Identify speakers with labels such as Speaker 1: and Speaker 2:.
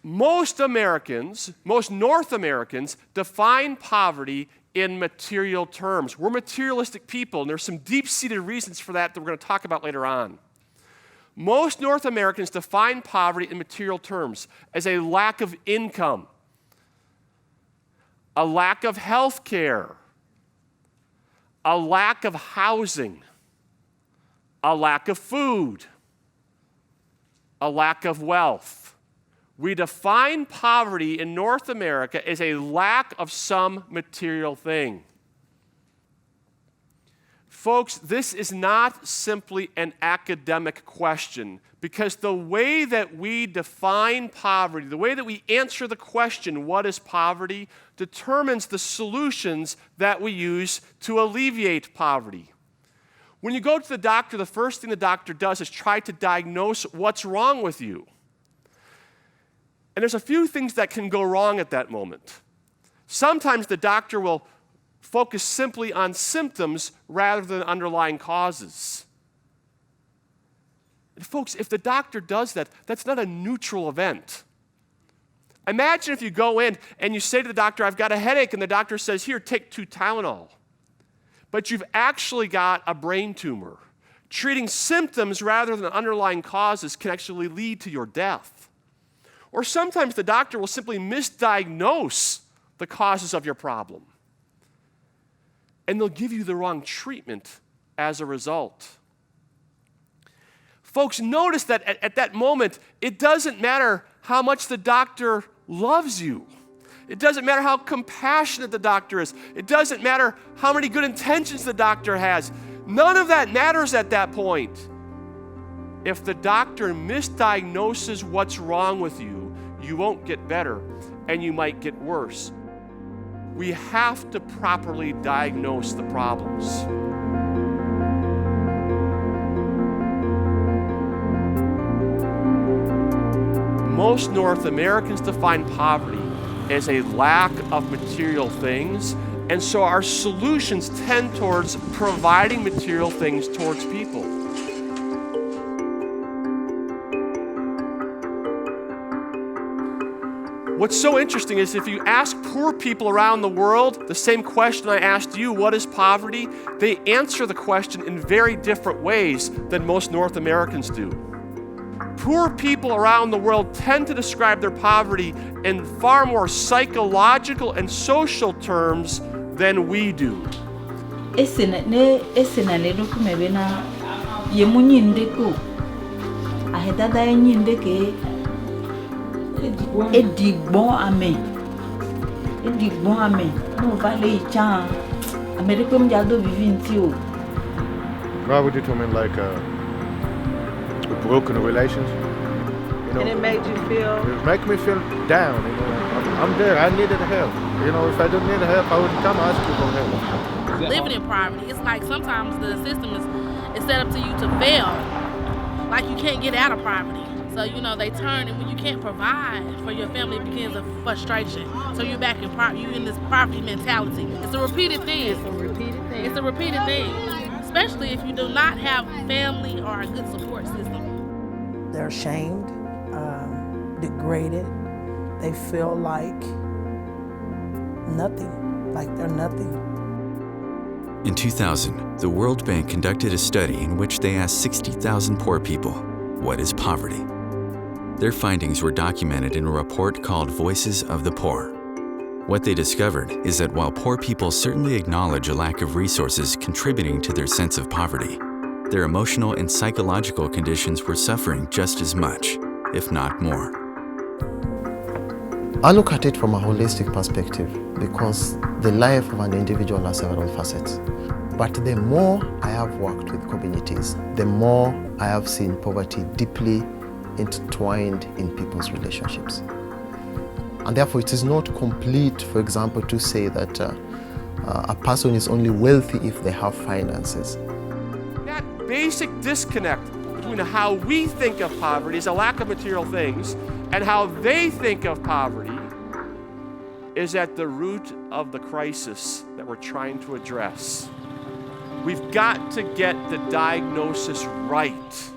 Speaker 1: Most North Americans define poverty in material terms. We're materialistic people, and there's some deep-seated reasons for that we're going to talk about later on. Most North Americans define poverty in material terms as a lack of income, a lack of health care, a lack of housing, a lack of food, a lack of wealth. We define poverty in North America as a lack of some material thing. Folks, this is not simply an academic question, because the way that we define poverty, the way that we answer the question, what is poverty, determines the solutions that we use to alleviate poverty. When you go to the doctor, the first thing the doctor does is try to diagnose what's wrong with you. And there's a few things that can go wrong at that moment. Sometimes the doctor will focus simply on symptoms rather than underlying causes. And folks, if the doctor does that, that's not a neutral event. Imagine if you go in and you say to the doctor, I've got a headache, and the doctor says, here, take 2 Tylenol. But you've actually got a brain tumor. Treating symptoms rather than underlying causes can actually lead to your death. Or sometimes the doctor will simply misdiagnose the causes of your problem. And they'll give you the wrong treatment as a result. Folks, notice that at that moment, it doesn't matter how much the doctor loves you. It doesn't matter how compassionate the doctor is. It doesn't matter how many good intentions the doctor has. None of that matters at that point. If the doctor misdiagnoses what's wrong with you, you won't get better, and you might get worse. We have to properly diagnose the problems. Most North Americans define poverty as a lack of material things, and so our solutions tend towards providing material things towards people. What's so interesting is if you ask poor people around the world the same question I asked you, what is poverty? They answer the question in very different ways than most North Americans do. Poor people around the world tend to describe their poverty in far more psychological and social terms than we do.
Speaker 2: Why would you tell me like broken relations? You know,
Speaker 3: and it made you feel?
Speaker 2: It make me feel down. You know, I'm there. I needed help. You know, if I didn't need help, I wouldn't come ask you for help.
Speaker 4: Living in poverty, it's like sometimes the system is set up to you to fail. Like you can't get out of poverty. So, you know, they turn, and when you can't provide for your family, it begins a frustration. So you're back in you in this poverty mentality. It's a repeated thing. It's a repeated thing, especially if you do not have family or a good support system.
Speaker 3: They're ashamed, degraded. They feel like nothing, like they're nothing.
Speaker 5: In 2000, the World Bank conducted a study in which they asked 60,000 poor people, what is poverty? Their findings were documented in a report called Voices of the Poor. What they discovered is that while poor people certainly acknowledge a lack of resources contributing to their sense of poverty, their emotional and psychological conditions were suffering just as much, if not more.
Speaker 6: I look at it from a holistic perspective because the life of an individual has several facets. But the more I have worked with communities, the more I have seen poverty deeply intertwined in people's relationships. And therefore it is not complete, for example, to say that a person is only wealthy if they have finances.
Speaker 1: That basic disconnect between how we think of poverty as a lack of material things and how they think of poverty is at the root of the crisis that we're trying to address. We've got to get the diagnosis right.